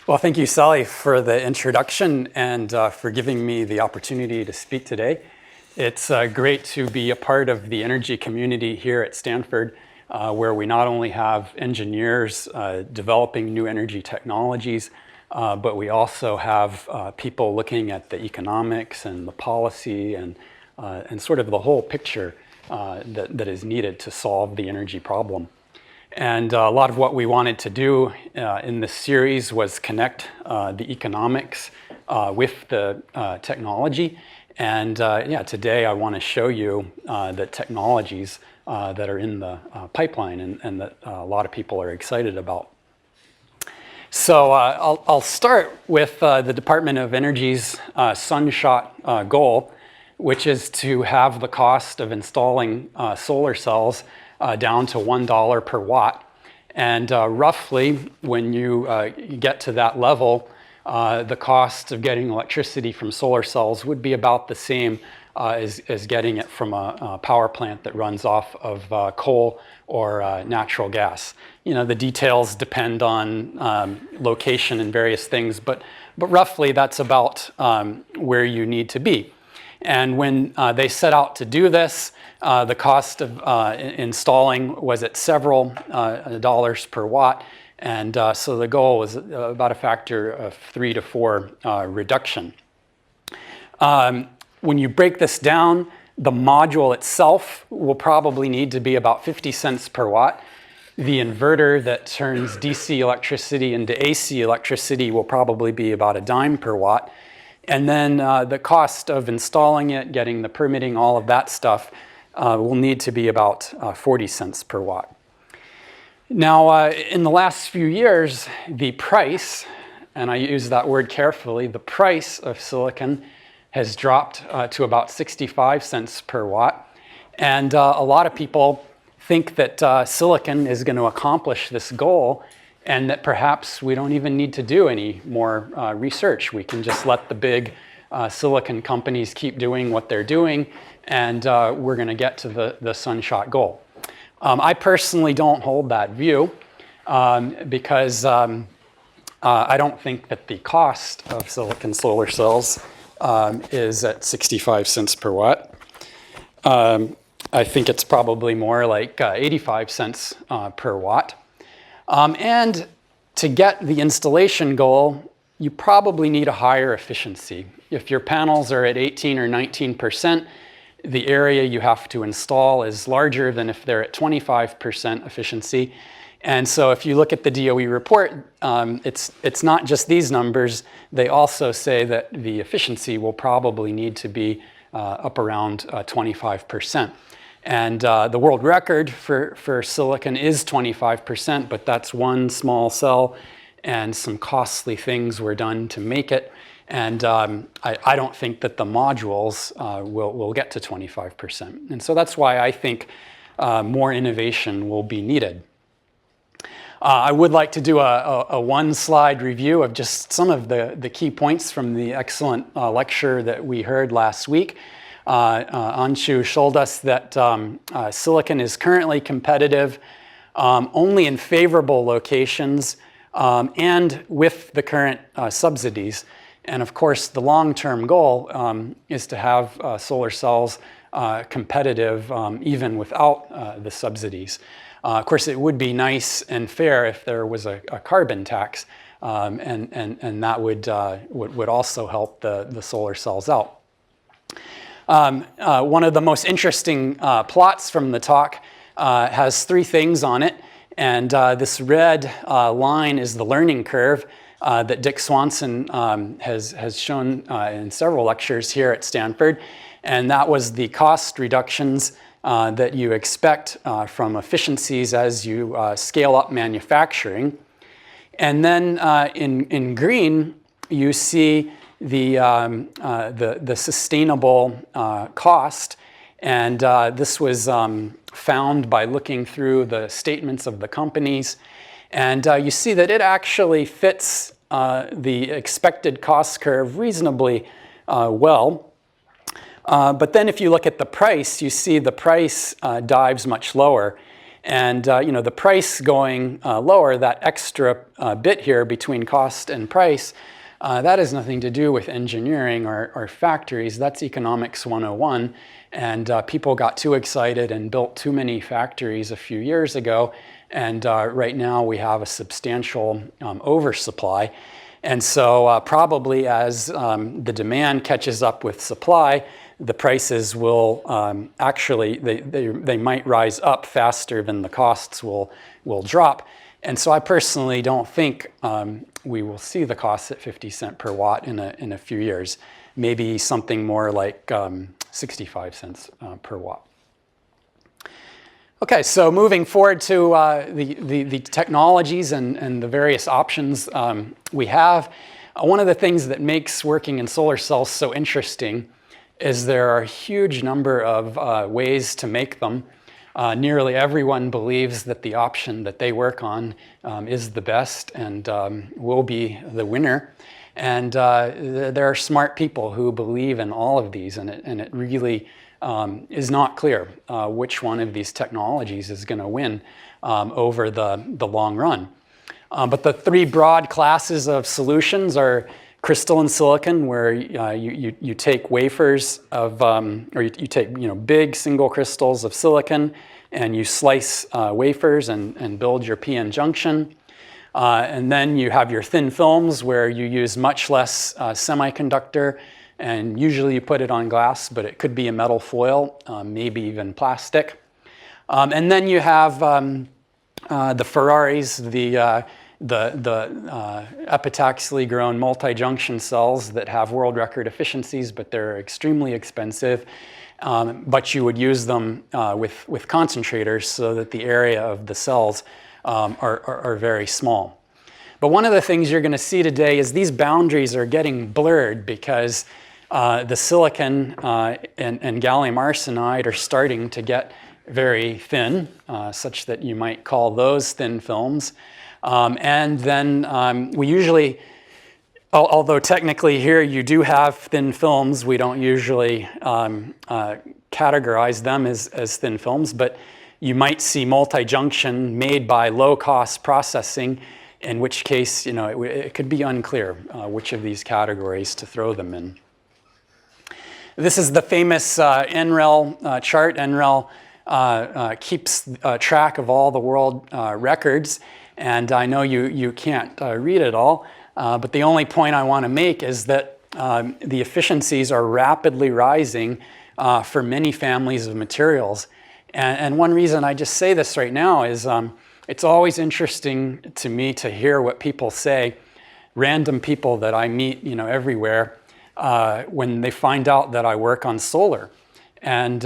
Well, thank you, Sally, for the introduction and for giving me the opportunity to speak today. It's great to be a part of the energy community here at Stanford, where we not only have engineers developing new energy technologies, but we also have people looking at the economics and the policy and sort of the whole picture that is needed to solve the energy problem. And a lot of what we wanted to do in this series was connect the economics with the technology. And today I want to show you the technologies that are in the pipeline and that a lot of people are excited about. So I'll start with the Department of Energy's sunshot goal, which is to have the cost of installing solar cells down to $1 per watt. And roughly, when you get to that level, the cost of getting electricity from solar cells would be about the same as getting it from a power plant that runs off of coal or natural gas. You know, the details depend on location and various things, but roughly that's about where you need to be. And when they set out to do this, the cost of installing was at several dollars per watt. And so the goal was about a factor of 3 to 4 reduction. When you break this down, the module itself will probably need to be about 50 cents per watt. The inverter that turns DC electricity into AC electricity will probably be about a dime per watt. And then the cost of installing it, getting the permitting, all of that stuff will need to be about 40 cents per watt. Now, in the last few years, the price, and I use that word carefully, the price of silicon has dropped to about 65 cents per watt. And a lot of people think that silicon is going to accomplish this goal and that perhaps we don't even need to do any more research. We can just let the big silicon companies keep doing what they're doing, and we're going to get to the sunshot goal. I personally don't hold that view because I don't think that the cost of silicon solar cells is at 65 cents per watt. I think it's probably more like 85 cents per watt. And to get the installation goal, you probably need a higher efficiency. If your panels are at 18 or 19%, the area you have to install is larger than if they're at 25% efficiency. And so if you look at the DOE report, it's not just these numbers. They also say that the efficiency will probably need to be up around 25%. And the world record for silicon is 25%, but that's one small cell, and some costly things were done to make it. And I don't think that the modules will get to 25%. And so that's why I think more innovation will be needed. I would like to do a one-slide review of just some of the key points from the excellent lecture that we heard last week. Anshu showed us that silicon is currently competitive only in favorable locations and with the current subsidies. And of course, the long-term goal is to have solar cells competitive even without the subsidies. Of course, it would be nice and fair if there was a carbon tax, and that would also help the solar cells out. One of the most interesting plots from the talk has 3 things on it. And this red line is the learning curve that Dick Swanson has shown in several lectures here at Stanford. And that was the cost reductions that you expect from efficiencies as you scale up manufacturing. And then in green, you see the sustainable cost, and this was found by looking through the statements of the companies, and you see that it actually fits the expected cost curve reasonably well. But then if you look at the price, you see the price dives much lower. And the price going lower, that extra bit here between cost and price, that has nothing to do with engineering or factories. That's economics 101. And people got too excited and built too many factories a few years ago. And right now we have a substantial oversupply. And so probably as the demand catches up with supply, the prices will actually, they might rise up faster than the costs will drop. And so I personally don't think we will see the costs at 50 cents per watt in a few years. Maybe something more like 65 cents per watt. Okay, so moving forward to the technologies and the various options we have. One of the things that makes working in solar cells so interesting is there are a huge number of ways to make them. Nearly everyone believes that the option that they work on is the best and will be the winner. And there are smart people who believe in all of these, and it really is not clear which one of these technologies is going to win over the long run. But the three broad classes of solutions are crystalline silicon, where you take wafers of, or you take big single crystals of silicon, and you slice wafers and build your PN junction. And then you have your thin films, where you use much less semiconductor, and usually you put it on glass, but it could be a metal foil, maybe even plastic. And then you have the Ferraris, the epitaxially grown multi-junction cells that have world record efficiencies, but they're extremely expensive. But you would use them with concentrators so that the area of the cells are very small. But one of the things you're going to see today is these boundaries are getting blurred because the silicon and gallium arsenide are starting to get very thin, such that you might call those thin films. And then we usually, although technically here you do have thin films, we don't usually categorize them as thin films, but you might see multi-junction made by low-cost processing, in which case it could be unclear which of these categories to throw them in. This is the famous NREL chart. NREL keeps track of all the world records. And I know you can't read it all, but the only point I want to make is that the efficiencies are rapidly rising for many families of materials. And one reason I just say this right now is it's always interesting to me to hear what people say, random people that I meet everywhere, when they find out that I work on solar. And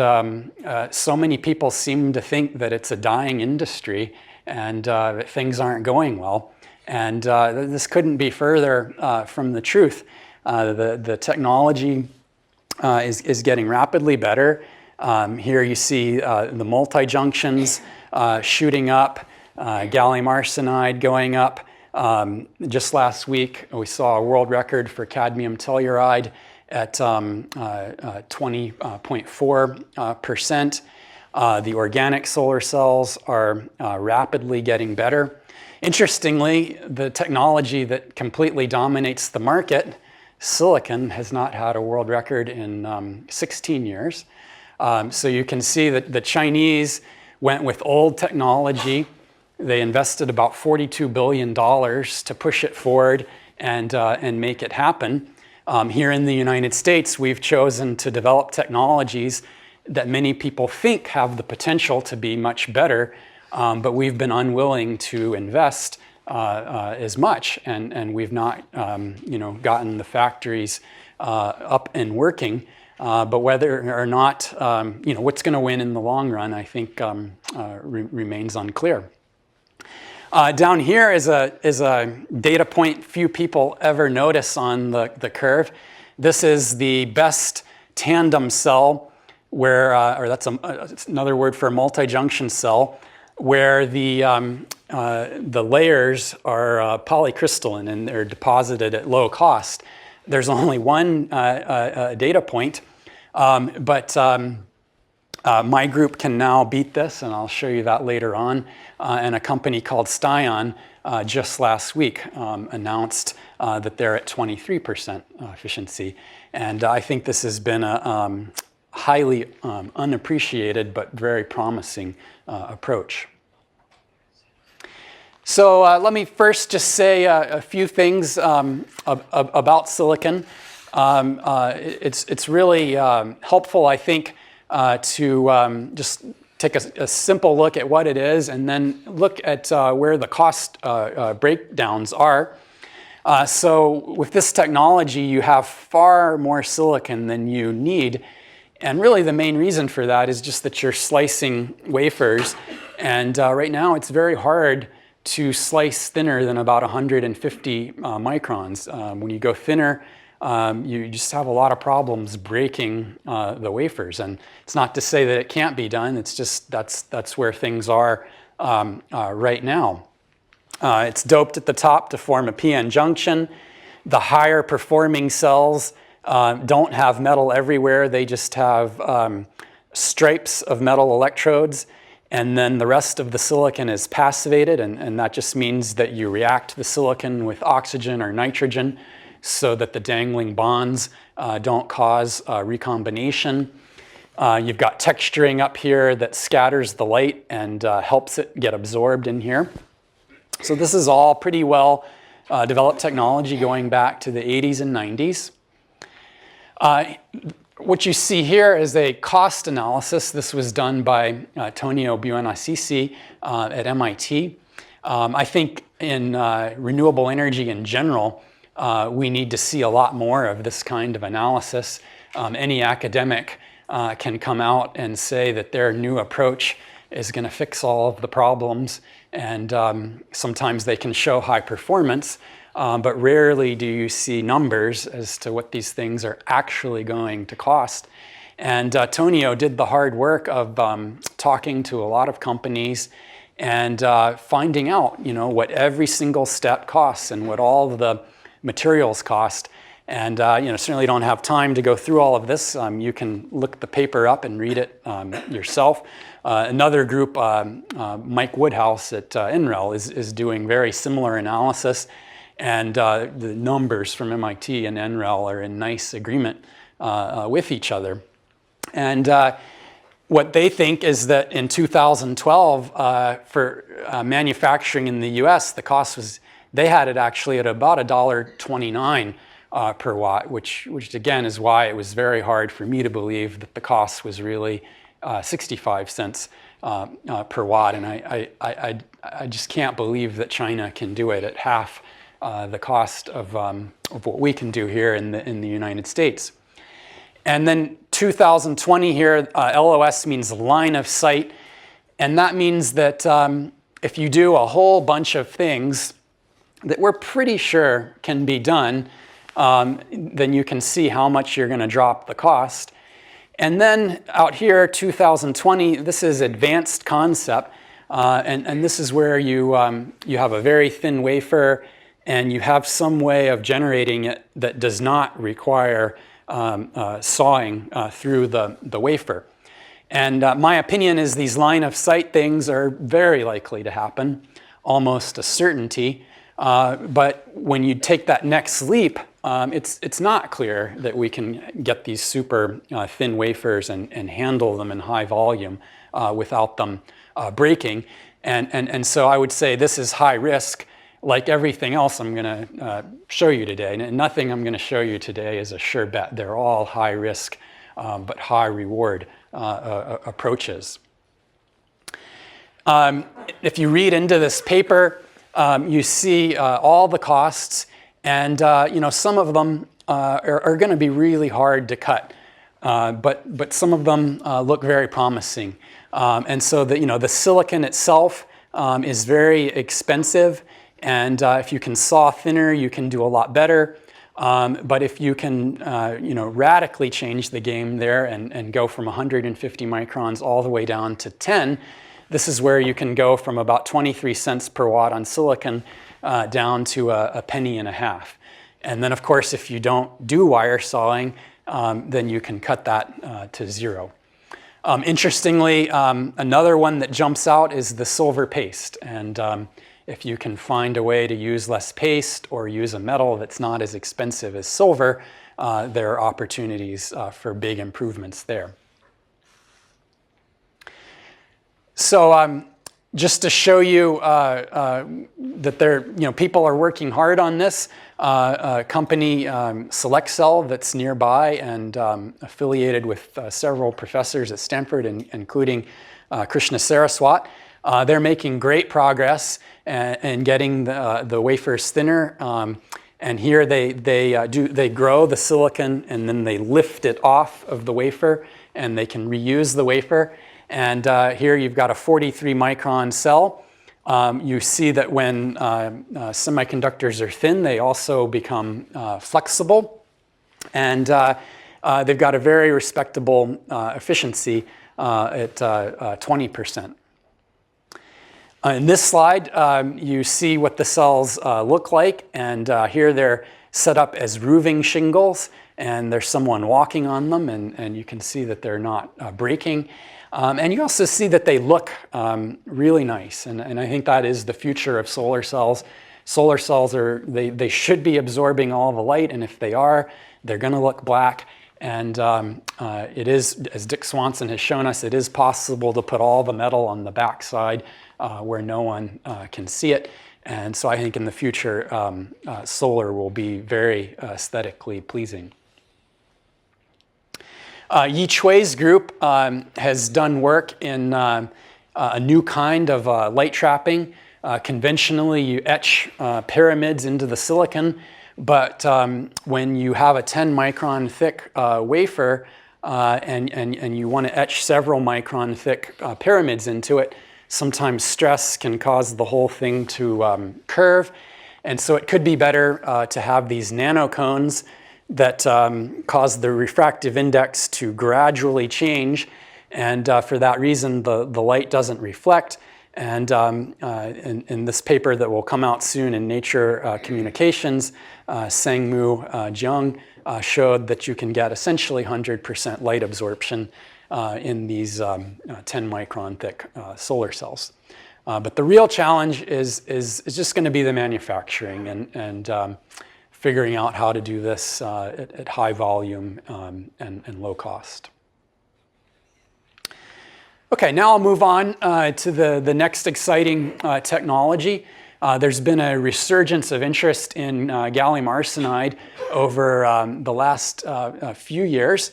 so many people seem to think that it's a dying industry and things aren't going well. And this couldn't be further from the truth. The technology is getting rapidly better. Here you see the multi-junctions shooting up, gallium arsenide going up. Just last week, we saw a world record for cadmium telluride at 20.4%. The organic solar cells are rapidly getting better. Interestingly, the technology that completely dominates the market, silicon, has not had a world record in 16 years. So you can see that the Chinese went with old technology. They invested about $42 billion to push it forward and make it happen. Here in the United States, we've chosen to develop technologies that many people think have the potential to be much better, but we've been unwilling to invest as much, and we've not, gotten the factories up and working. But whether or not, what's going to win in the long run, I think remains unclear. Down here is a data point few people ever notice on the curve. This is the best tandem cell, where, or that's another word for a multi-junction cell, where the layers are polycrystalline and they're deposited at low cost. There's only one data point, but My group can now beat this, and I'll show you that later on. And a company called Styon just last week announced that they're at 23% efficiency. And I think this has been a highly unappreciated but very promising approach. So let me first just say a few things about silicon. It's really helpful, I think, to just take a simple look at what it is and then look at where the cost breakdowns are. So with this technology, you have far more silicon than you need. And really the main reason for that is just that you're slicing wafers. And right now it's very hard to slice thinner than about 150 microns. When you go thinner, you just have a lot of problems breaking the wafers. And it's not to say that it can't be done, it's just that's where things are right now. It's doped at the top to form a p-n junction. The higher performing cells don't have metal everywhere, they just have stripes of metal electrodes. And then the rest of the silicon is passivated, and that just means that you react the silicon with oxygen or nitrogen so that the dangling bonds don't cause recombination. You've got texturing up here that scatters the light and helps it get absorbed in here. So this is all pretty well developed technology going back to the 80s and 90s. What you see here is a cost analysis. This was done by Tonio Buonassisi at MIT. I think in renewable energy in general, we need to see a lot more of this kind of analysis. Any academic can come out and say that their new approach is going to fix all of the problems, and sometimes they can show high performance. But rarely do you see numbers as to what these things are actually going to cost. And Tonio did the hard work of talking to a lot of companies and finding out, what every single step costs and what all of the materials cost. And certainly don't have time to go through all of this. You can look the paper up and read it yourself. Another group, Mike Woodhouse at NREL, is doing very similar analysis. And the numbers from MIT and NREL are in nice agreement with each other. And what they think is that in 2012, for manufacturing in the US, the cost was, they had it actually at about $1.29 per watt, which again is why it was very hard for me to believe that the cost was really 65 cents per watt. And I just can't believe that China can do it at half the cost of what we can do here in the United States. And then 2020 here, LOS means line of sight. And that means that if you do a whole bunch of things that we're pretty sure can be done, then you can see how much you're going to drop the cost. And then out here, 2020, this is advanced concept. And this is where you have a very thin wafer and you have some way of generating it that does not require sawing through the wafer. And my opinion is these line of sight things are very likely to happen, almost a certainty. But when you take that next leap, it's not clear that we can get these super thin wafers and handle them in high volume without them breaking. And so I would say this is high risk. Like everything else I'm going to show you today. And nothing I'm going to show you today is a sure bet. They're all high risk but high reward approaches. If you read into this paper, you see all the costs, and some of them are going to be really hard to cut, but some of them look very promising. And so the silicon itself is very expensive. And if you can saw thinner, you can do a lot better. But if you can, radically change the game there and go from 150 microns all the way down to 10, this is where you can go from about 23 cents per watt on silicon down to a penny and a half. And then, of course, if you don't do wire sawing, then you can cut that to zero. Interestingly, another one that jumps out is the silver paste. And if you can find a way to use less paste or use a metal that's not as expensive as silver, there are opportunities for big improvements there. So just to show you that people are working hard on this, a company, Select Cell, that's nearby and affiliated with several professors at Stanford, including Krishna Saraswat. They're making great progress in getting the wafers thinner. And here they grow the silicon and then they lift it off of the wafer and they can reuse the wafer. And here you've got a 43 micron cell. You see that when semiconductors are thin, they also become flexible. And they've got a very respectable efficiency at 20%. In this slide, you see what the cells look like. And here they're set up as roofing shingles. And there's someone walking on them. And you can see that they're not breaking. And you also see that they look really nice. And I think that is the future of solar cells. Solar cells they should be absorbing all the light. And if they are, they're going to look black. And it is, as Dick Swanson has shown us, it is possible to put all the metal on the backside where no one can see it. And so I think in the future, solar will be very aesthetically pleasing. Yi Chui's group has done work in a new kind of light trapping. Conventionally, you etch pyramids into the silicon, but when you have a 10 micron thick wafer and you want to etch several micron thick pyramids into it, sometimes stress can cause the whole thing to curve. And so it could be better to have these nanocones that cause the refractive index to gradually change. And for that reason, the light doesn't reflect. And in this paper that will come out soon in Nature Communications, Sang-Moo Jiang showed that you can get essentially 100% light absorption in these 10 micron thick solar cells. But the real challenge is just going to be the manufacturing and figuring out how to do this at high volume and low cost. Okay, now I'll move on to the next exciting technology. There's been a resurgence of interest in gallium arsenide over the last few years.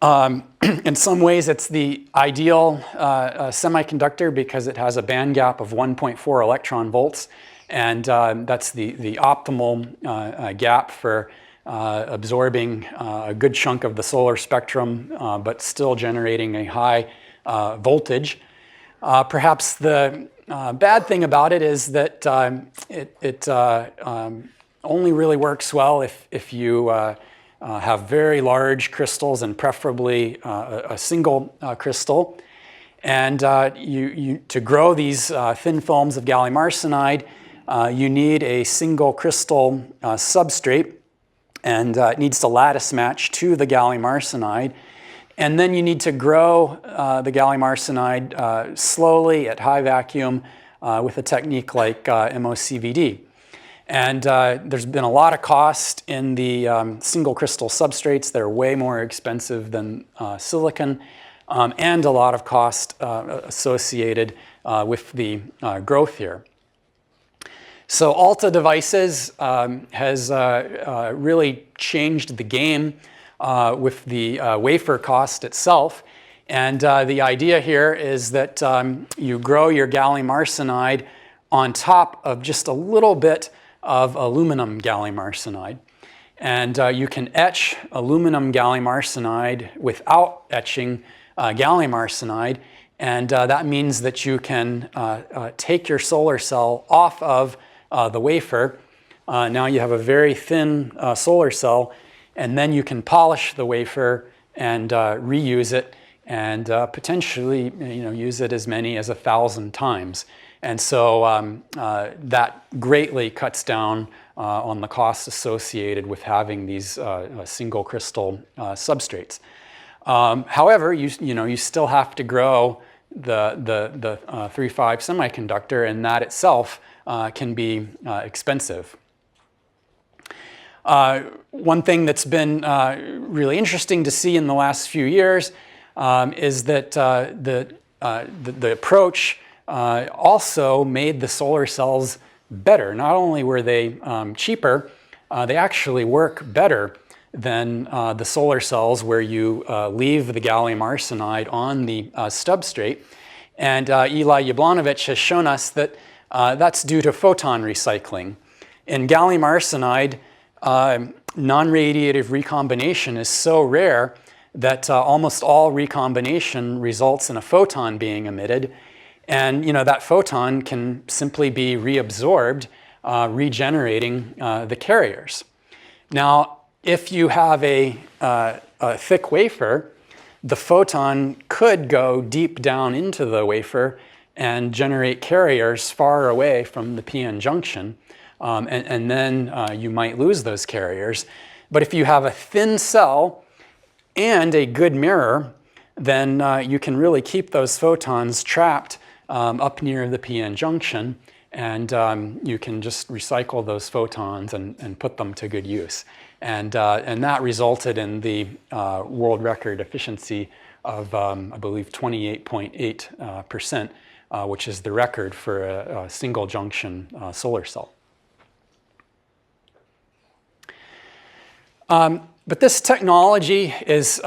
In some ways, it's the ideal semiconductor because it has a band gap of 1.4 electron volts. And that's the optimal gap for absorbing a good chunk of the solar spectrum, but still generating a high voltage. Perhaps the bad thing about it is that it only really works well if you have very large crystals and preferably a single crystal. And to grow these thin films of gallium arsenide, you need a single crystal substrate, and it needs to lattice match to the gallium arsenide. And then you need to grow the gallium arsenide slowly at high vacuum with a technique like MOCVD. And there's been a lot of cost in the single crystal substrates. They're way more expensive than silicon, and a lot of cost associated with the growth here. So Alta Devices has really changed the game with the wafer cost itself. And the idea here is that you grow your gallium arsenide on top of just a little bit of aluminum gallium arsenide. And you can etch aluminum gallium arsenide without etching gallium arsenide. And that means that you can take your solar cell off of the wafer. Now you have a very thin solar cell, and then you can polish the wafer and reuse it and potentially use it as many as 1,000 times. And so that greatly cuts down on the costs associated with having these single crystal substrates. However, you still have to grow the 3,5 semiconductor, and that itself can be expensive. One thing that's been really interesting to see in the last few years is that the approach also made the solar cells better. Not only were they cheaper, they actually work better than the solar cells where you leave the gallium arsenide on the substrate. And Eli Jablanovic has shown us that that's due to photon recycling. In gallium arsenide, non-radiative recombination is so rare that almost all recombination results in a photon being emitted. And that photon can simply be reabsorbed, regenerating the carriers. Now, if you have a thick wafer, the photon could go deep down into the wafer and generate carriers far away from the p-n junction. And then you might lose those carriers. But if you have a thin cell and a good mirror, then you can really keep those photons trapped up near the p-n junction, and you can just recycle those photons and put them to good use. And that resulted in the world record efficiency of, I believe, 28.8%, which is the record for a single junction solar cell. But this technology is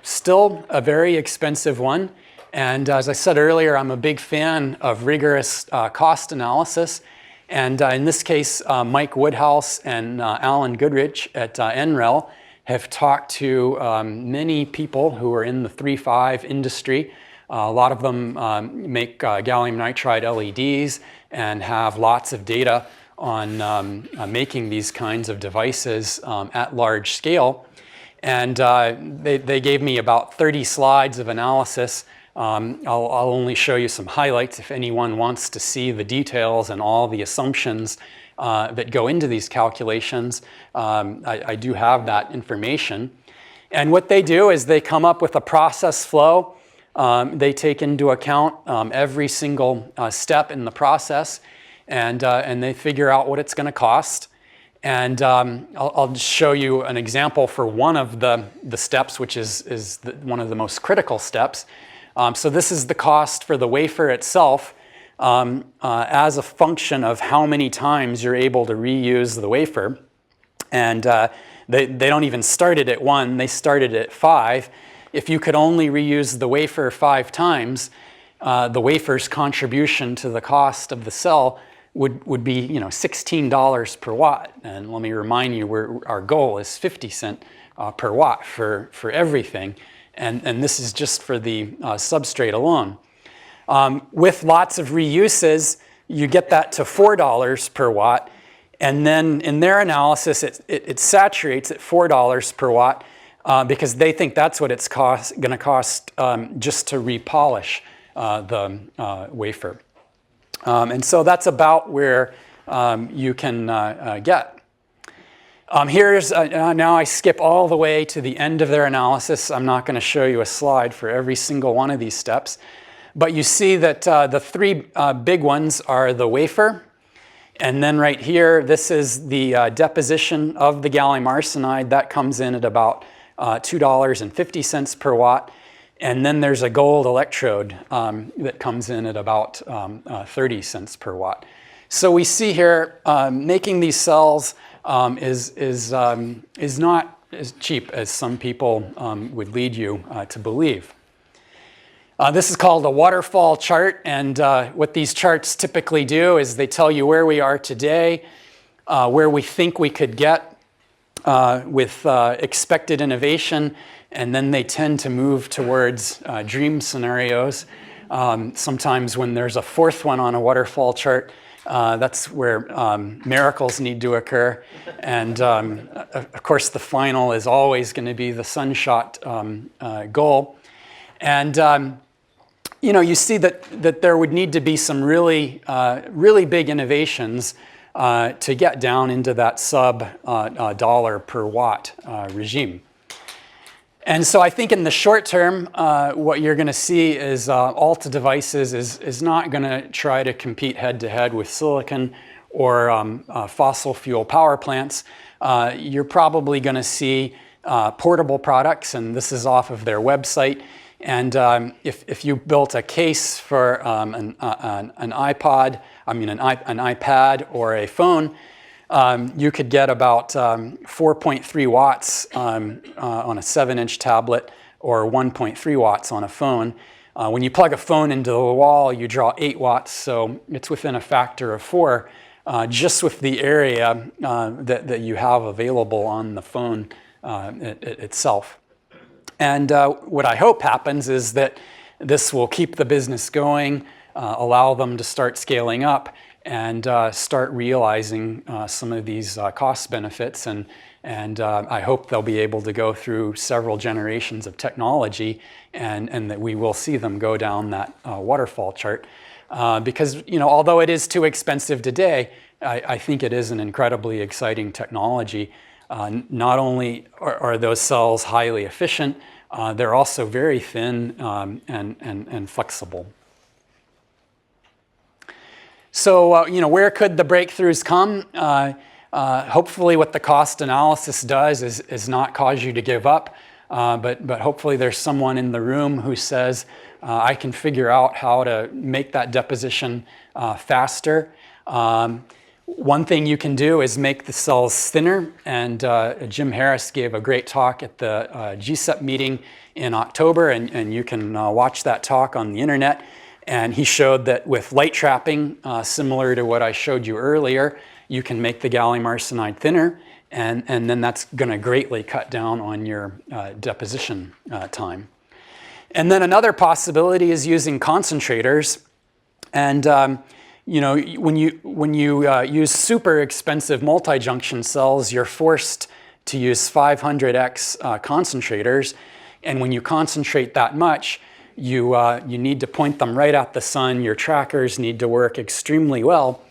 still a very expensive one. And as I said earlier, I'm a big fan of rigorous cost analysis. And in this case, Mike Woodhouse and Alan Goodrich at NREL have talked to many people who are in the 3.5 industry. A lot of them make gallium nitride LEDs and have lots of data on making these kinds of devices at large scale. And they gave me about 30 slides of analysis. I'll only show you some highlights if anyone wants to see the details and all the assumptions that go into these calculations. I do have that information. And what they do is they come up with a process flow. They take into account every single step in the process, and they figure out what it's going to cost. And I'll just show you an example for one of the steps, which is one of the most critical steps. So this is the cost for the wafer itself as a function of how many times you're able to reuse the wafer. And they don't even start it at 1, they started at 5. If you could only reuse the wafer 5 times, the wafer's contribution to the cost of the cell would be $16 per watt. And let me remind you, our goal is 50 cents per watt for everything. And this is just for the substrate alone. With lots of reuses, you get that to $4 per watt. And then in their analysis, it saturates at $4 per watt because they think that's what it's going to cost just to repolish the wafer. And so that's about where you can get. Here's, now I skip all the way to the end of their analysis. I'm not going to show you a slide for every single one of these steps. But you see that the 3 big ones are the wafer. And then right here, this is the deposition of the gallium arsenide. That comes in at about $2.50 per watt. And then there's a gold electrode that comes in at about 30 cents per watt. So we see here making these cells is not as cheap as some people would lead you to believe. This is called a waterfall chart, and what these charts typically do is they tell you where we are today, where we think we could get with expected innovation, and then they tend to move towards dream scenarios. Sometimes when there's a 4th one on a waterfall chart, that's where miracles need to occur. And of course, the final is always going to be the sunshot goal. And you see that there would need to be some really big innovations to get down into that sub $1 per watt regime. And so I think in the short term, what you're going to see is Alta Devices is not going to try to compete head-to-head with silicon or fossil fuel power plants. You're probably going to see portable products, and this is off of their website. And if you built a case for an iPod, an iPad or a phone, you could get about 4.3 watts on a 7-inch tablet or 1.3 watts on a phone. When you plug a phone into the wall, you draw 8 watts, so it's within a factor of 4 just with the area that you have available on the phone itself. And what I hope happens is that this will keep the business going, allow them to start scaling up, and start realizing some of these cost benefits. And I hope they'll be able to go through several generations of technology, and that we will see them go down that waterfall chart. Because although it is too expensive today, I think it is an incredibly exciting technology. Not only are those cells highly efficient, they're also very thin and flexible. So, where could the breakthroughs come? Hopefully what the cost analysis does is not cause you to give up, but hopefully there's someone in the room who says, I can figure out how to make that deposition faster. One thing you can do is make the cells thinner, and Jim Harris gave a great talk at the GCEP meeting in October, and you can watch that talk on the internet. And he showed that with light trapping, similar to what I showed you earlier, you can make the gallium arsenide thinner, and then that's going to greatly cut down on your deposition time. And then another possibility is using concentrators. And when you use super expensive multi-junction cells, you're forced to use 500x concentrators. And when you concentrate that much, you need to point them right at the sun. Your trackers need to work extremely well.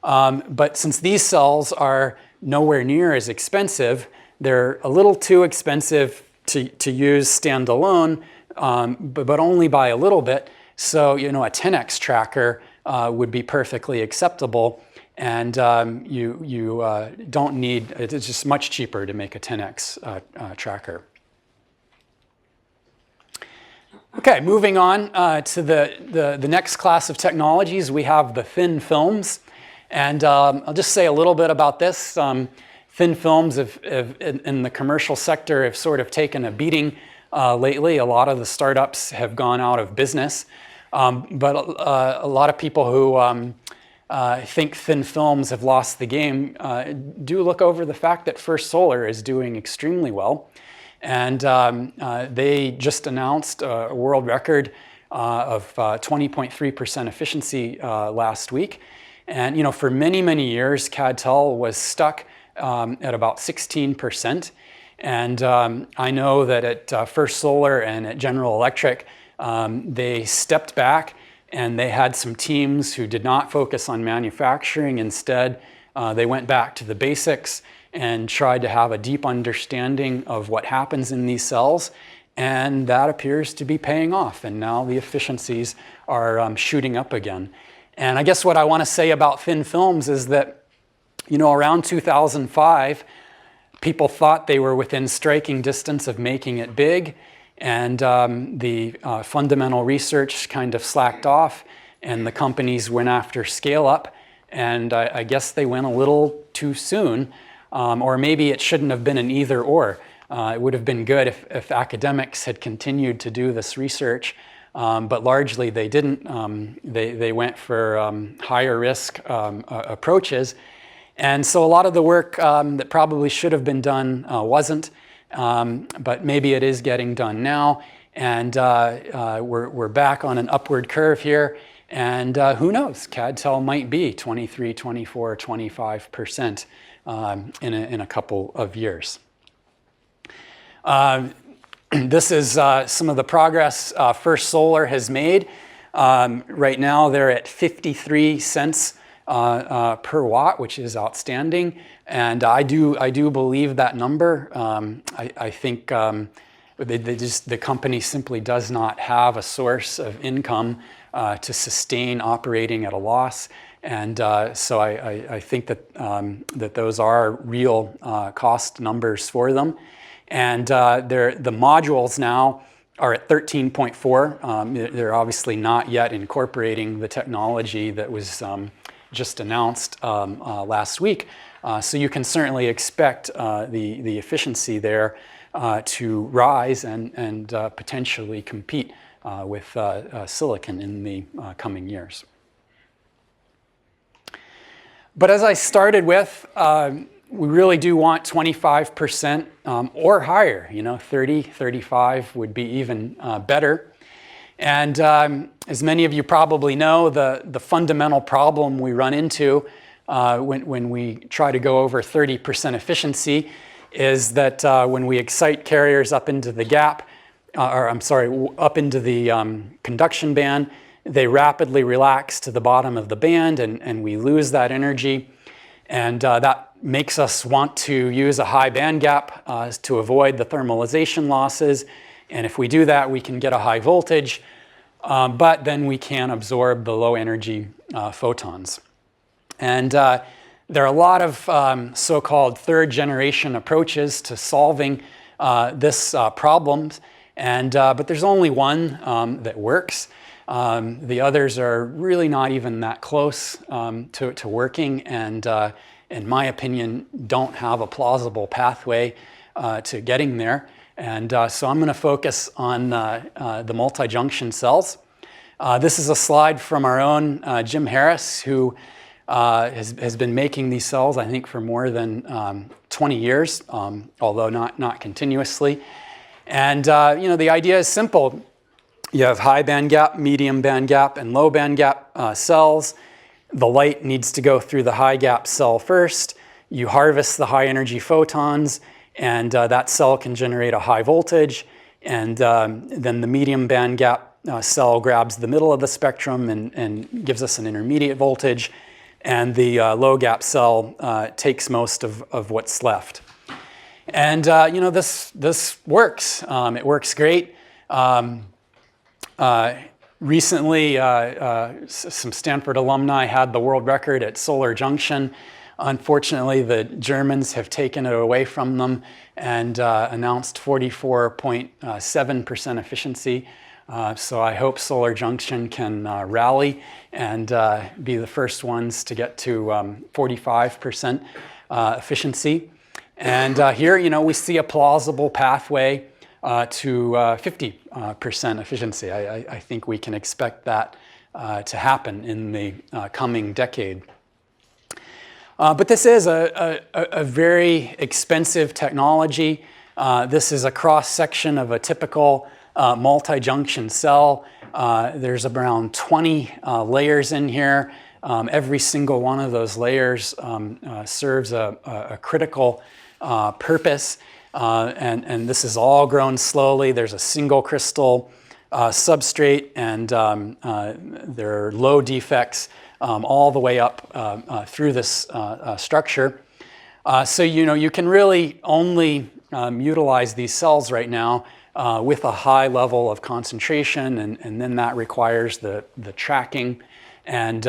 But since these cells are nowhere near as expensive, they're a little too expensive to use standalone, but only by a little bit. So, a 10x tracker would be perfectly acceptable. And you don't need, it's just much cheaper to make a 10x tracker. Okay, moving on to the next class of technologies, we have the thin films. And I'll just say a little bit about this. Thin films in the commercial sector have sort of taken a beating lately. A lot of the startups have gone out of business. But a lot of people who think thin films have lost the game do look over the fact that First Solar is doing extremely well. And they just announced a world record of 20.3% efficiency last week. And for many, many years, CAD/TEL was stuck at about 16%. And I know that at First Solar and at General Electric, they stepped back and they had some teams who did not focus on manufacturing. Instead, they went back to the basics and tried to have a deep understanding of what happens in these cells. And that appears to be paying off. And now the efficiencies are shooting up again. And I guess what I want to say about thin films is that, around 2005, people thought they were within striking distance of making it big. And the fundamental research kind of slacked off, and the companies went after scale up. And I guess they went a little too soon. Or maybe it shouldn't have been an either or. It would have been good if academics had continued to do this research, but largely they didn't. They went for higher risk approaches. And so a lot of the work that probably should have been done wasn't, but maybe it is getting done now. And we're back on an upward curve here. And who knows, CAD/TEL might be 23, 24, 25%. In a couple of years. This is some of the progress First Solar has made. Right now they're at 53 cents per watt, which is outstanding. And I do believe that number. I think the company simply does not have a source of income to sustain operating at a loss. And so I think that, that those are real cost numbers for them. And the modules now are at 13.4. They're obviously not yet incorporating the technology that was just announced last week. So you can certainly expect the efficiency there to rise and potentially compete with silicon in the coming years. But as I started with, we really do want 25% or higher. 30, 35 would be even better. And as many of you probably know, the fundamental problem we run into when we try to go over 30% efficiency is that when we excite carriers up into the gap, up into the conduction band, they rapidly relax to the bottom of the band and we lose that energy. And that makes us want to use a high band gap to avoid the thermalization losses. And if we do that, we can get a high voltage, but then we can't absorb the low energy photons. And there are a lot of so-called third generation approaches to solving this problem. But there's only one that works. The others are really not even that close to working, and in my opinion, don't have a plausible pathway to getting there. And so I'm going to focus on the multi-junction cells. This is a slide from our own Jim Harris, who has been making these cells, I think, for more than 20 years, although not continuously. And the idea is simple. You have high band gap, medium band gap, and low band gap cells. The light needs to go through the high gap cell first. You harvest the high energy photons, and that cell can generate a high voltage. And then the medium band gap cell grabs the middle of the spectrum and gives us an intermediate voltage. And the low gap cell takes most of what's left. And this works. It works great. Recently, some Stanford alumni had the world record at Solar Junction. Unfortunately, the Germans have taken it away from them and announced 44.7% efficiency. So I hope Solar Junction can rally and be the first ones to get to 45% efficiency. And here, we see a plausible pathway to 50% efficiency. I think we can expect that to happen in the coming decade. But this is a very expensive technology. This is a cross-section of a typical multi-junction cell. There's around 20 layers in here. Every single one of those layers serves a critical purpose. And this is all grown slowly. There's a single crystal substrate, and there are low defects all the way up through this structure. So you can really only utilize these cells right now with a high level of concentration, and then that requires the tracking. And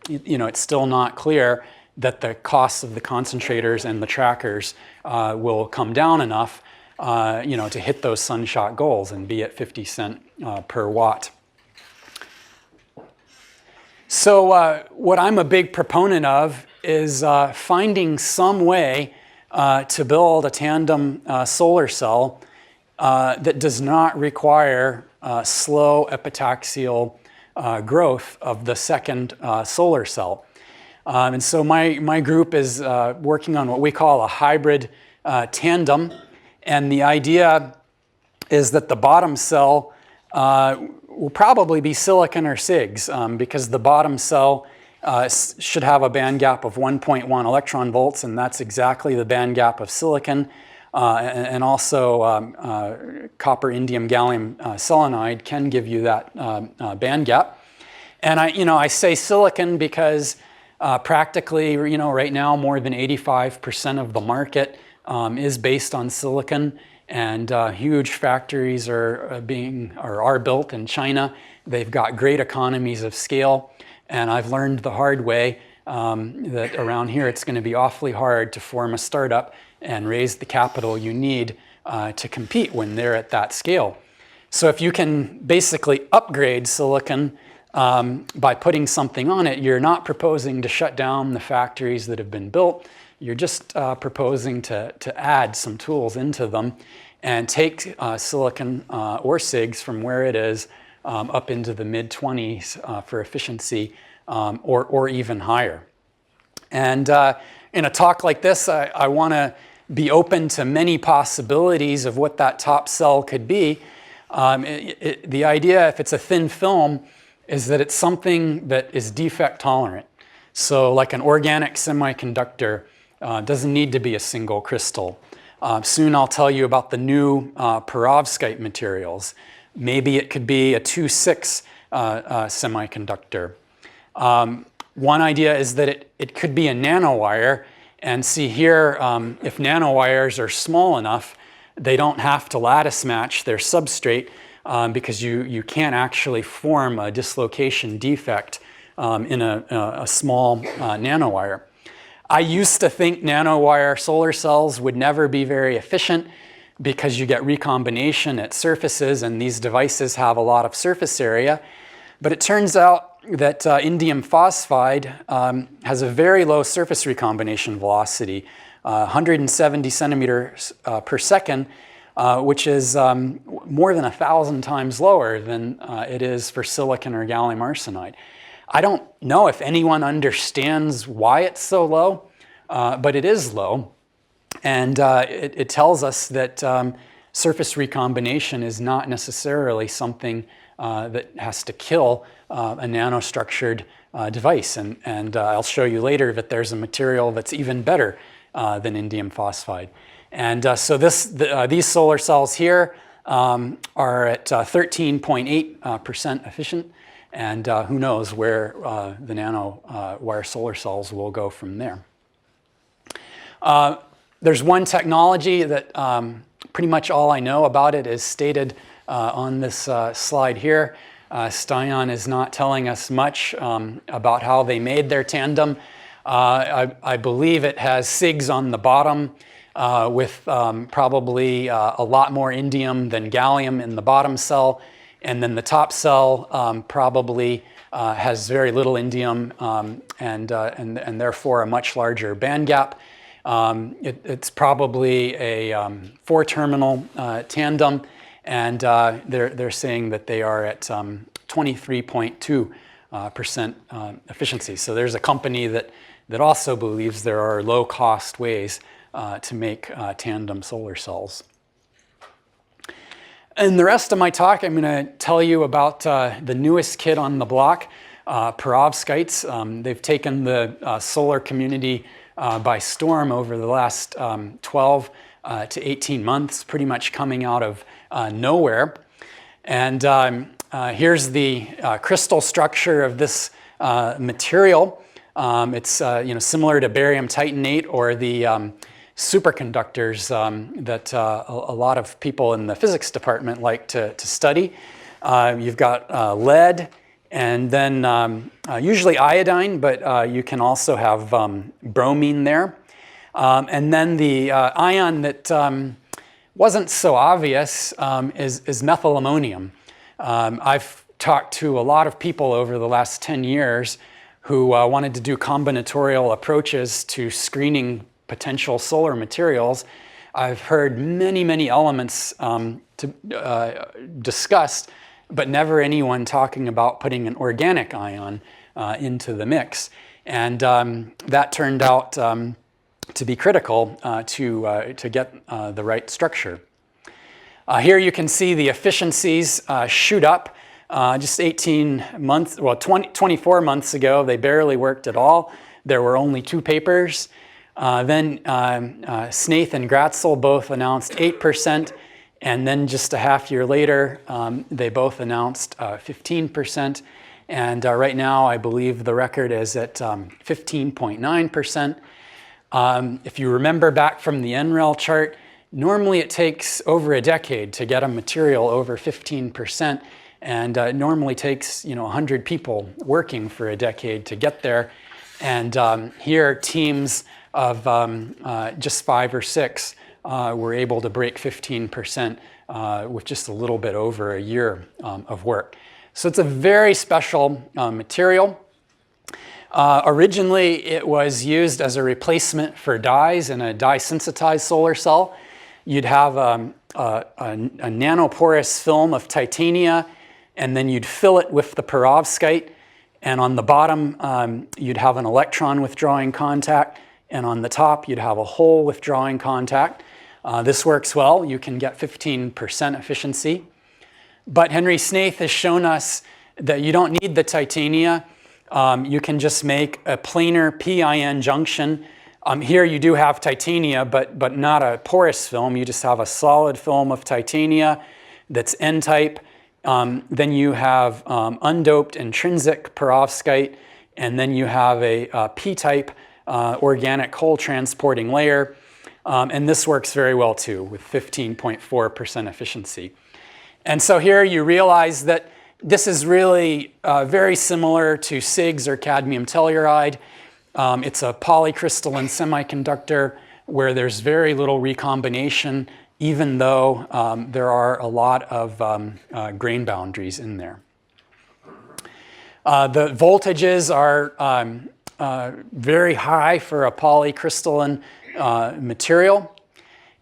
it's still not clear that the costs of the concentrators and the trackers will come down enough, to hit those sunshot goals and be at 50 cents per watt. So what I'm a big proponent of is finding some way to build a tandem solar cell that does not require slow epitaxial growth of the second solar cell. And so my group is working on what we call a hybrid tandem. And the idea is that the bottom cell will probably be silicon or SIGs, because the bottom cell should have a band gap of 1.1 electron volts, and that's exactly the band gap of silicon. And also copper, indium, gallium selenide can give you that band gap. And I say silicon because practically, right now, more than 85% of the market is based on silicon. and huge factories are built in China. They've got great economies of scale, and I've learned the hard way that around here it's going to be awfully hard to form a startup and raise the capital you need to compete when they're at that scale. So if you can basically upgrade silicon by putting something on it, you're not proposing to shut down the factories that have been built. You're just proposing to add some tools into them and take silicon or SIGs from where it is up into the mid-20s for efficiency or even higher. And in a talk like this, I want to be open to many possibilities of what that top cell could be. The idea, if it's a thin film, is that it's something that is defect tolerant. So like an organic semiconductor doesn't need to be a single crystal. Soon I'll tell you about the new Perovskite materials. Maybe it could be a 2,6 semiconductor. One idea is that it could be a nanowire. And see here, if nanowires are small enough, they don't have to lattice match their substrate because you can't actually form a dislocation defect in a small nanowire. I used to think nanowire solar cells would never be very efficient because you get recombination at surfaces, and these devices have a lot of surface area. But it turns out that indium phosphide has a very low surface recombination velocity, 170 centimeters per second, which is more than 1,000 times lower than it is for silicon or gallium arsenide. I don't know if anyone understands why it's so low, but it is low. And it tells us that surface recombination is not necessarily something that has to kill a nanostructured device. And I'll show you later that there's a material that's even better than indium phosphide. And so these solar cells here are at 13.8% efficient. And who knows where the nanowire solar cells will go from there. There's one technology that pretty much all I know about it is stated on this slide here. Styan is not telling us much about how they made their tandem. I believe it has SIGs on the bottom with probably a lot more indium than gallium in the bottom cell. And then the top cell probably has very little indium and therefore a much larger band gap. It's probably a 4-terminal tandem, and they're saying that they are at 23.2% efficiency. So there's a company that also believes there are low-cost ways to make tandem solar cells. In the rest of my talk, I'm going to tell you about the newest kid on the block, perovskites. They've taken the solar community by storm over the last 12 to 18 months, pretty much coming out of nowhere. And here's the crystal structure of this material. It's similar to barium titanate or the superconductors that a lot of people in the physics department like to study. You've got lead and then usually iodine, but you can also have bromine there. And then the ion that wasn't so obvious is methylammonium. I've talked to a lot of people over the last 10 years who wanted to do combinatorial approaches to screening potential solar materials. I've heard many elements discussed, but never anyone talking about putting an organic ion into the mix. And that turned out to be critical to get the right structure. Here you can see the efficiencies shoot up. Just 18 months, well, 24 months ago, they barely worked at all. There were only 2 papers. Then Snaith and Gratzel both announced 8%, and then just a half year later, they both announced 15%. And right now, I believe the record is at 15.9%. If you remember back from the NREL chart, Normally it takes over a decade to get a material over 15%, and it normally takes 100 people working for a decade to get there. And here teams of just 5 or 6 were able to break 15% with just a little bit over a year of work. So it's a very special material. Originally, it was used as a replacement for dyes in a dye-sensitized solar cell. You'd have a nanoporous film of titania, and then you'd fill it with the perovskite. And on the bottom, you'd have an electron withdrawing contact, and on the top, you'd have a hole withdrawing contact. This works well. You can get 15% efficiency. But Henry Snaith has shown us that you don't need the titania. You can just make a planar PIN junction. Here you do have titania, but not a porous film. You just have a solid film of titania that's N-type. Then you have undoped intrinsic perovskite, and then you have a P-type organic hole transporting layer. And this works very well too, with 15.4% efficiency. And so here you realize that this is really very similar to SIGs or cadmium telluride. It's a polycrystalline semiconductor where there's very little recombination, even though there are a lot of grain boundaries in there. The voltages are very high for a polycrystalline material.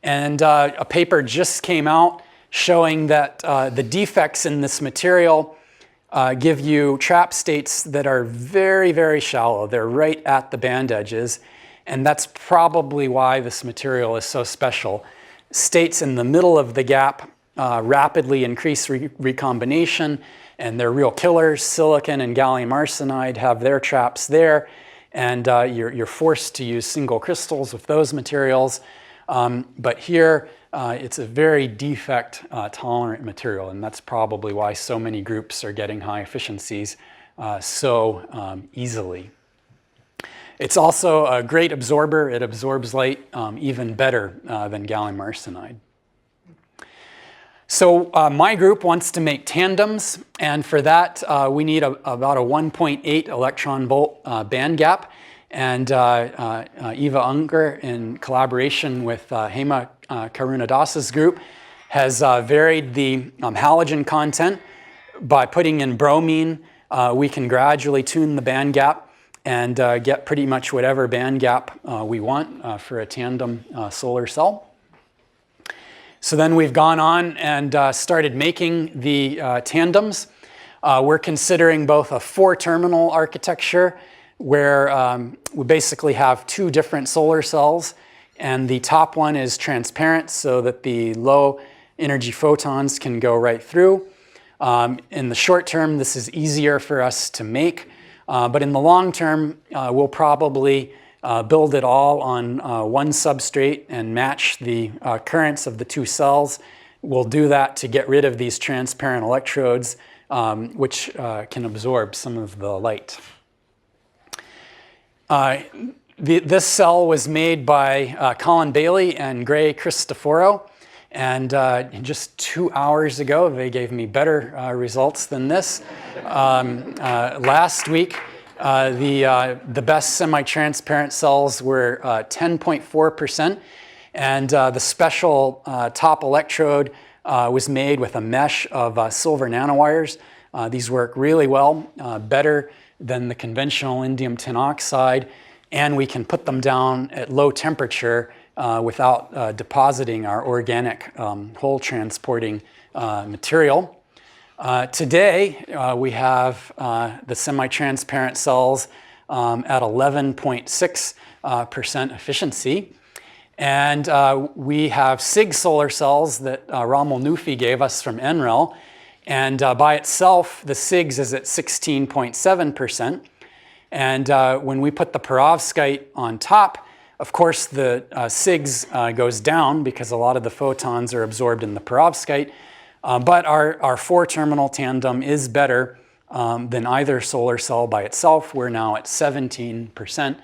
And a paper just came out showing that the defects in this material give you trap states that are very, very shallow. They're right at the band edges. And that's probably why this material is so special. States in the middle of the gap rapidly increase recombination, and they're real killers. Silicon and gallium arsenide have their traps there, and you're forced to use single crystals with those materials. But here, it's a very defect tolerant material, and that's probably why so many groups are getting high efficiencies so easily. It's also a great absorber. It absorbs light even better than gallium arsenide. So my group wants to make tandems, and for that we need about a 1.8 electron volt band gap. And Eva Unger, in collaboration with Hema Karunadasa's group, has varied the halogen content. By putting in bromine, we can gradually tune the band gap and get pretty much whatever band gap we want for a tandem solar cell. So then we've gone on and started making the tandems. We're considering both a 4-terminal architecture where we basically have 2 different solar cells, and the top one is transparent so that the low energy photons can go right through. In the short term, this is easier for us to make, but in the long term, we'll probably build it all on one substrate and match the currents of the 2 cells. We'll do that to get rid of these transparent electrodes, which can absorb some of the light. This cell was made by Colin Bailey and Gray Cristoforo, and just 2 hours ago they gave me better results than this. Last week, the best semi-transparent cells were 10.4%, and the special top electrode was made with a mesh of silver nanowires. These work really well, better than the conventional indium tin oxide, and we can put them down at low temperature without depositing our organic hole transporting material. Today, we have the semi-transparent cells at 11.6% efficiency. And we have SIG solar cells that Ramel Nufi gave us from NREL. And by itself, the SIGs is at 16.7%. And when we put the perovskite on top, of course, the SIGs goes down because a lot of the photons are absorbed in the perovskite. But our 4-terminal tandem is better than either solar cell by itself. We're now at 17%.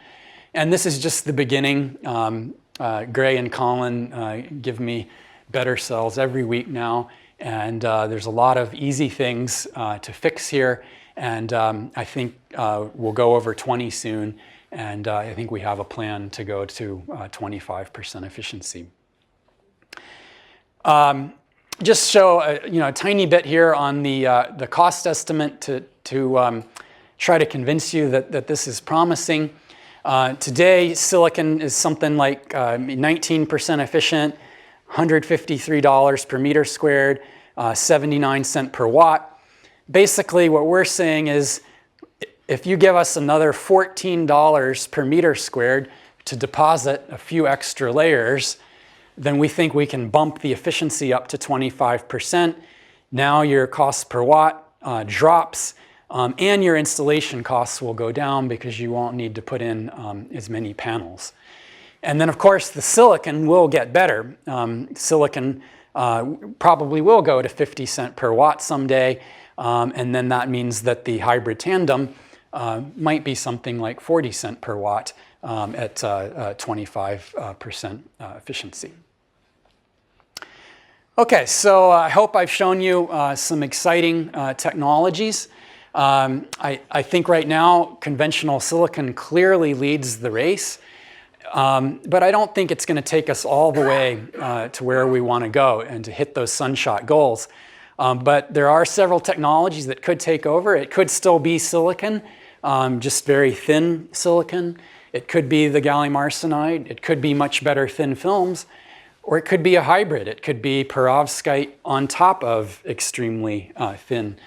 And this is just the beginning. Gray and Colin give me better cells every week now, and there's a lot of easy things to fix here, and I think we'll go over 20 soon, and I think we have a plan to go to 25% efficiency. Just show a tiny bit here on the cost estimate to try to convince you that this is promising. Today, silicon is something like 19% efficient, $153 per meter squared, 79 cents per watt. Basically, what we're saying is if you give us another $14 per meter squared to deposit a few extra layers, then we think we can bump the efficiency up to 25%. Now your cost per watt drops, and your installation costs will go down because you won't need to put in as many panels. And then, of course, the silicon will get better. Silicon probably will go to 50 cents per watt someday, and then that means that the hybrid tandem might be something like 40 cents per watt at 25% efficiency. Okay, so I hope I've shown you some exciting technologies. I think right now conventional silicon clearly leads the race, but I don't think it's going to take us all the way to where we want to go and to hit those sunshot goals. But there are several technologies that could take over. It could still be silicon, just very thin silicon. It could be the gallium arsenide. It could be much better thin films, or it could be a hybrid. It could be perovskite on top of extremely thin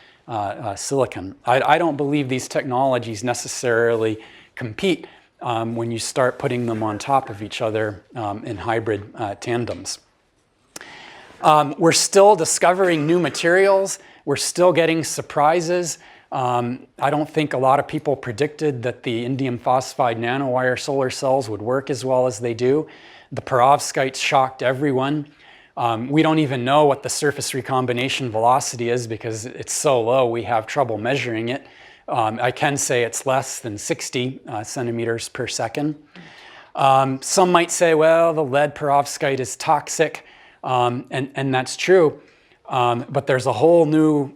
silicon. I don't believe these technologies necessarily compete when you start putting them on top of each other in hybrid tandems. We're still discovering new materials. We're still getting surprises. I don't think a lot of people predicted that the indium phosphide nanowire solar cells would work as well as they do. The perovskites shocked everyone. We don't even know what the surface recombination velocity is because it's so low we have trouble measuring it. I can say it's less than 60 centimeters per second. Some might say, well, the lead perovskite is toxic, and that's true. But there's a whole new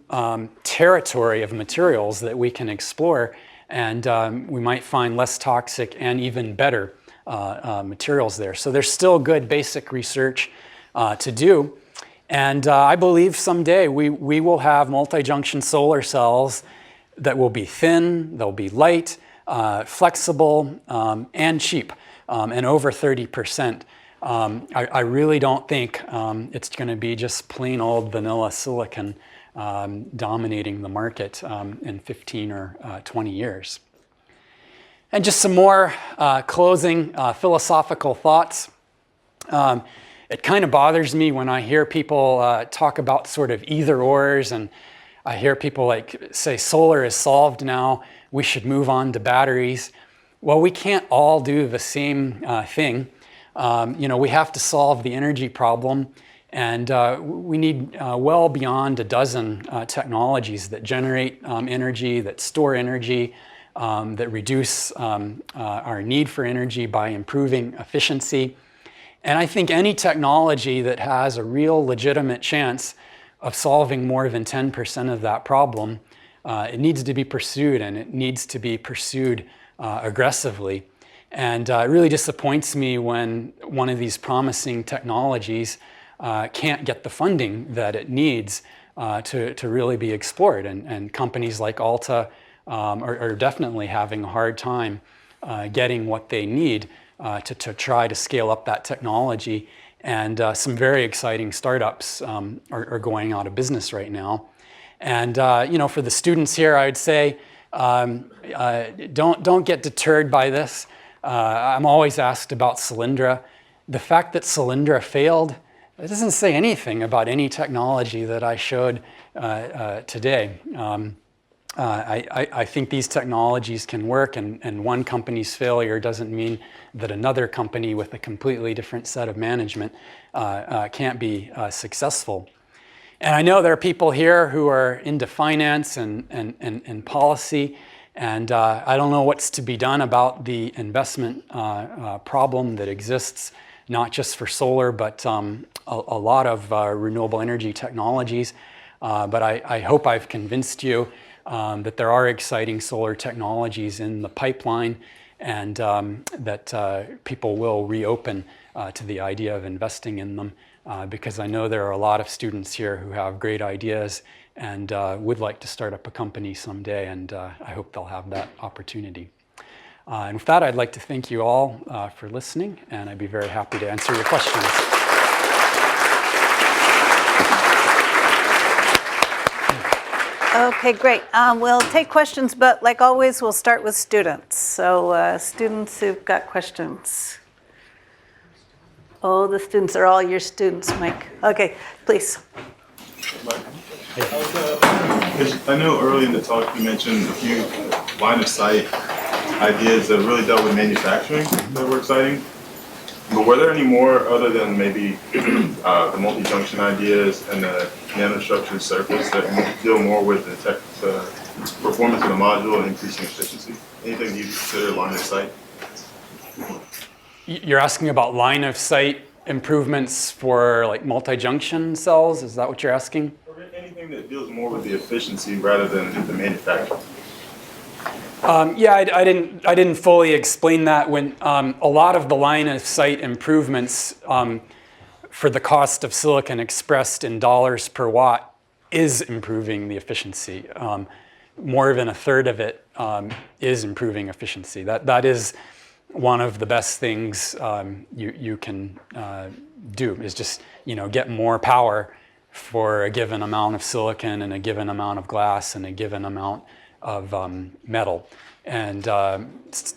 territory of materials that we can explore, and we might find less toxic and even better materials there. So there's still good basic research to do. And I believe someday we will have multi-junction solar cells that will be thin, they'll be light, flexible, and cheap, and over 30%. I really don't think it's going to be just plain old vanilla silicon dominating the market in 15 or 20 years. And just some more closing philosophical thoughts. It kind of bothers me when I hear people talk about sort of either-ors, and I hear people like say solar is solved now, we should move on to batteries. Well, we can't all do the same thing. We have to solve the energy problem, and we need well beyond a dozen technologies that generate energy, that store energy, that reduce our need for energy by improving efficiency. And I think any technology that has a real legitimate chance of solving more than 10% of that problem, it needs to be pursued, and it needs to be pursued aggressively. And it really disappoints me when one of these promising technologies can't get the funding that it needs to really be explored. And companies like Alta are definitely having a hard time getting what they need to try to scale up that technology. And some very exciting startups are going out of business right now. And for the students here, I would say don't get deterred by this. I'm always asked about Cylindra. The fact that Cylindra failed, it doesn't say anything about any technology that I showed today. I think these technologies can work, and one company's failure doesn't mean that another company with a completely different set of management can't be successful. And I know there are people here who are into finance and policy, and I don't know what's to be done about the investment problem that exists not just for solar, but a lot of renewable energy technologies. But I hope I've convinced you that there are exciting solar technologies in the pipeline, and that people will reopen to the idea of investing in them, because I know there are a lot of students here who have great ideas and would like to start up a company someday, and I hope they'll have that opportunity. And with that, I'd like to thank you all for listening, and I'd be very happy to answer your questions. Okay, great. We'll take questions, but like always, we'll start with students. So students who've got questions. Oh, the students are all your students, Mike. Okay, please. I know early in the talk you mentioned a few line of sight ideas that really dealt with manufacturing that were exciting. But were there any more other than maybe the multi-junction ideas and the nanostructured surface that deal more with the performance of the module and increasing efficiency? Anything you consider line of sight? You're asking about line of sight improvements for like multi-junction cells? Is that what you're asking? Or anything that deals more with the efficiency rather than the manufacturing? Yeah, I didn't fully explain that. When a lot of the line of sight improvements for the cost of silicon expressed in dollars per watt is improving the efficiency. More than a third of it is improving efficiency. That is one of the best things you can do, is just get more power for a given amount of silicon and a given amount of glass and a given amount of metal. And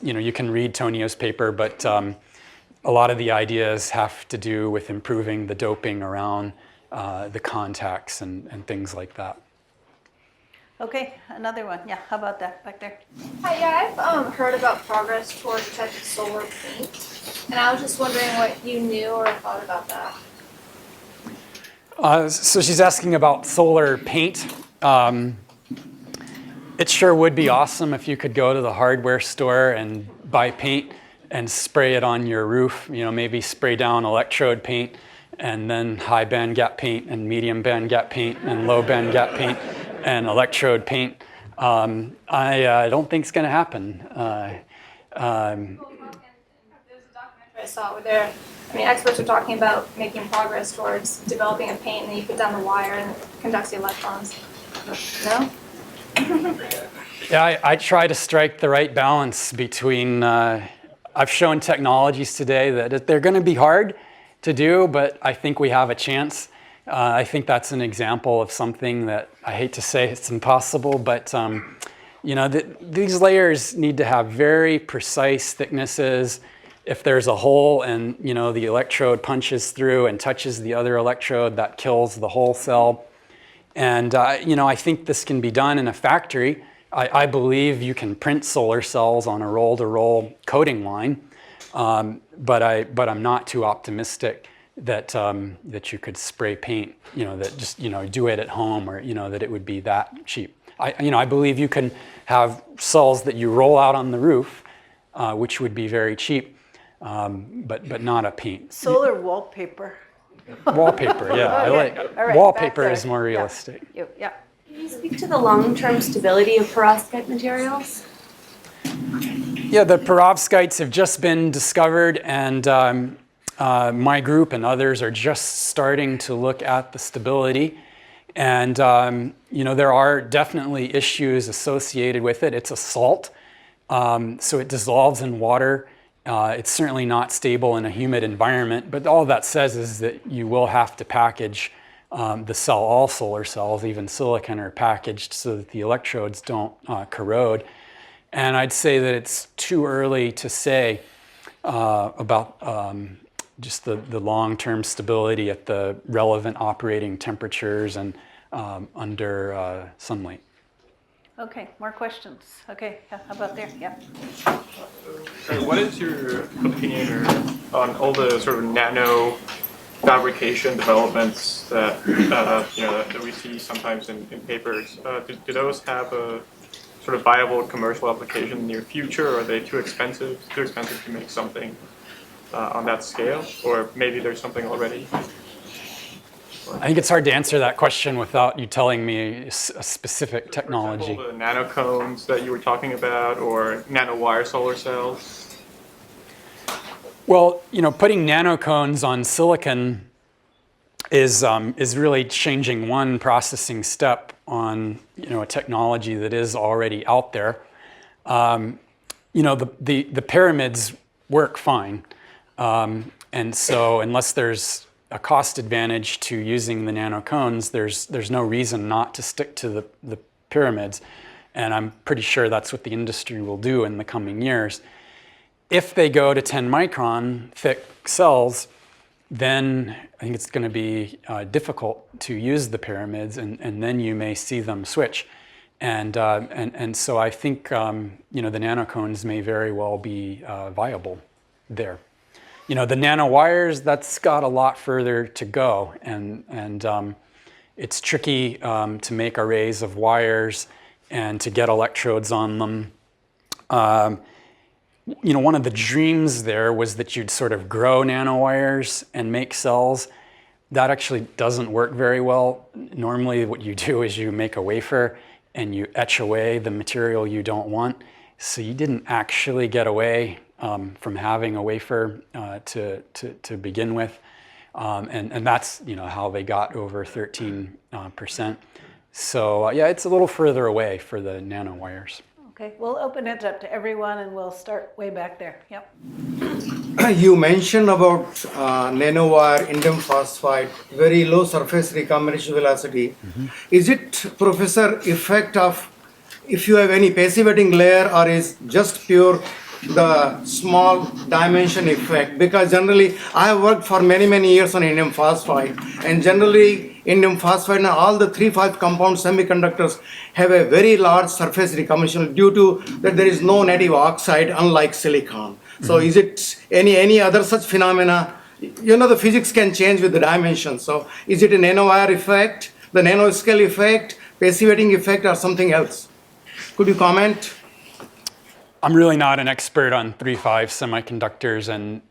you can read Tonio's paper, but a lot of the ideas have to do with improving the doping around the contacts and things like that. Okay, another one. Yeah, how about that back there? Hi, yeah, I've heard about progress towards a type of solar paint, and I was just wondering what you knew or thought about that. So she's asking about solar paint. It sure would be awesome if you could go to the hardware store and buy paint and spray it on your roof. Maybe spray down electrode paint and then high band gap paint and medium band gap paint and low band gap paint and electrode paint. I don't think it's going to happen. There's a documentary I saw where experts are talking about making progress towards developing a paint, and then you put down the wire and it conducts the electrons. No? Yeah, I try to strike the right balance between, I've shown technologies today that they're going to be hard to do, but I think we have a chance. I think that's an example of something that I hate to say it's impossible, but these layers need to have very precise thicknesses. If there's a hole and the electrode punches through and touches the other electrode, that kills the whole cell. And I think this can be done in a factory. I believe you can print solar cells on a roll-to-roll coating line, but I'm not too optimistic that you could spray paint. That just do it at home, or that it would be that cheap. I believe you can have cells that you roll out on the roof, which would be very cheap, but not a paint. Solar wallpaper. Wallpaper, yeah. Okay. All right, wallpaper is more realistic. Yeah. Can you speak to the long-term stability of perovskite materials? Yeah, the perovskites have just been discovered, and my group and others are just starting to look at the stability. And there are definitely issues associated with it. It's a salt, so it dissolves in water. It's certainly not stable in a humid environment, but all that says is that you will have to package the cell. All solar cells, even silicon, are packaged so that the electrodes don't corrode. And I'd say that it's too early to say about just the long-term stability at the relevant operating temperatures and under sunlight. Okay, more questions. Okay, how about there? Yeah. What is your opinion on all the sort of nano fabrication developments that that we see sometimes in papers? Do those have a sort of viable commercial application in the near future, or are they too expensive to make something on that scale, or maybe there's something already? I think it's hard to answer that question without you telling me a specific technology. For example, the nanocones that you were talking about, or nanowire solar cells. Well, putting nanocones on silicon is really changing one processing step on a technology that is already out there. The pyramids work fine, and so unless there's a cost advantage to using the nanocones, there's no reason not to stick to the pyramids, and I'm pretty sure that's what the industry will do in the coming years. If they go to 10 micron thick cells, then I think it's going to be difficult to use the pyramids, and then you may see them switch. And so I think the nanocones may very well be viable there. The nanowires, that's got a lot further to go, and it's tricky to make arrays of wires and to get electrodes on them. One of the dreams there was that you'd sort of grow nanowires and make cells. That actually doesn't work very well. Normally what you do is you make a wafer and you etch away the material you don't want. So you didn't actually get away from having a wafer to begin with. And that's how they got over 13%. So yeah, it's a little further away for the nanowires. Okay, we'll open it up to everyone and we'll start way back there. Yep. You mentioned about nanowire, indium phosphide, very low surface recombination velocity. Is it, Professor, effect of if you have any passivating layer, or is just pure the small dimension effect? Because generally, I have worked for many years on indium phosphide, and generally indium phosphide and all the 3,5 compound semiconductors have a very large surface recombination due to that there is no native oxide, unlike silicon. So is it any other such phenomena? The physics can change with the dimensions. So is it a nanowire effect, the nanoscale effect, passivating effect, or something else? Could you comment? I'm really not an expert on 3,5 semiconductors, and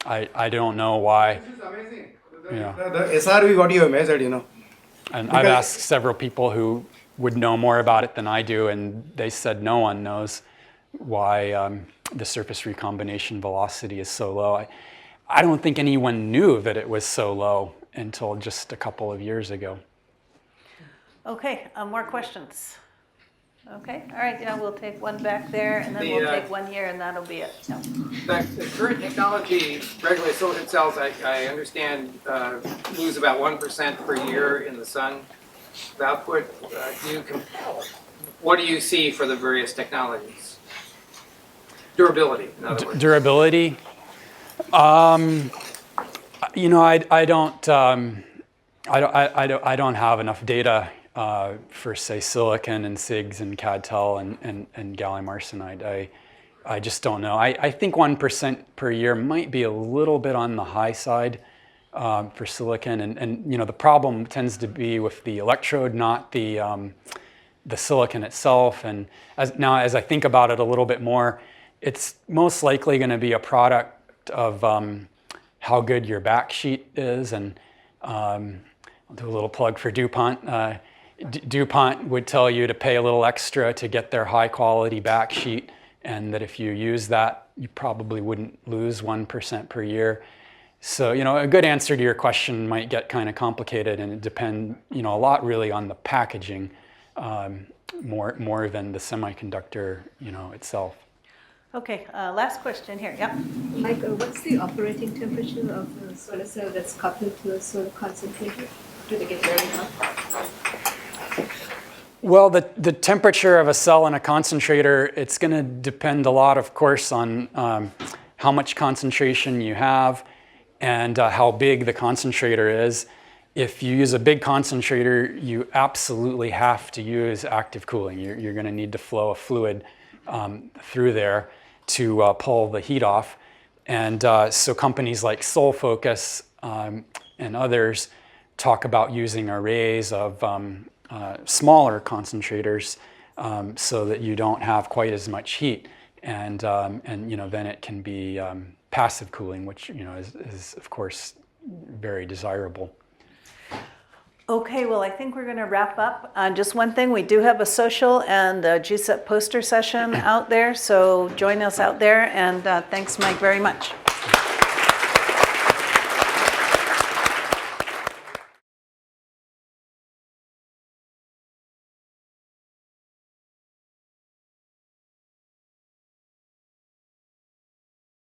I don't know why. This is amazing. Yeah. The SRV, what you have measured, And I've asked several people who would know more about it than I do, and they said no one knows why the surface recombination velocity is so low. I don't think anyone knew that it was so low until just a couple of years ago. Okay, more questions? Okay, all right, yeah, we'll take one back there, and then we'll take one here, and that'll be it. Yeah. The current technology, regulated silicon cells, I understand, lose about 1% per year in the sun of output. What do you see for the various technologies? Durability, in other words. Durability? I don't have enough data for, say, silicon and SIGs and CAD-TEL and gallium arsenide. I just don't know. I think 1% per year might be a little bit on the high side for silicon, and the problem tends to be with the electrode, not the silicon itself. And as I think about it a little bit more, it's most likely going to be a product of how good your backsheet is. And I'll do a little plug for DuPont. DuPont would tell you to pay a little extra to get their high quality backsheet, and that if you use that, you probably wouldn't lose 1% per year. So, a good answer to your question might get kind of complicated, and it depends, a lot really on the packaging, more than the semiconductor, itself. Okay, last question here. Yeah. Mike, what's the operating temperature of the solar cell that's coupled to a solar concentrator? Do they get very hot? Well, the temperature of a cell in a concentrator, it's going to depend a lot, of course, on how much concentration you have and how big the concentrator is. If you use a big concentrator, you absolutely have to use active cooling. You're going to need to flow a fluid through there to pull the heat off. And so companies like SolFocus and others talk about using arrays of smaller concentrators so that you don't have quite as much heat, and then it can be passive cooling, which is of course very desirable. Okay, well, I think we're going to wrap up. Just one thing, we do have a social and a GSEP poster session out there, so join us out there, and thanks, Mike, very much.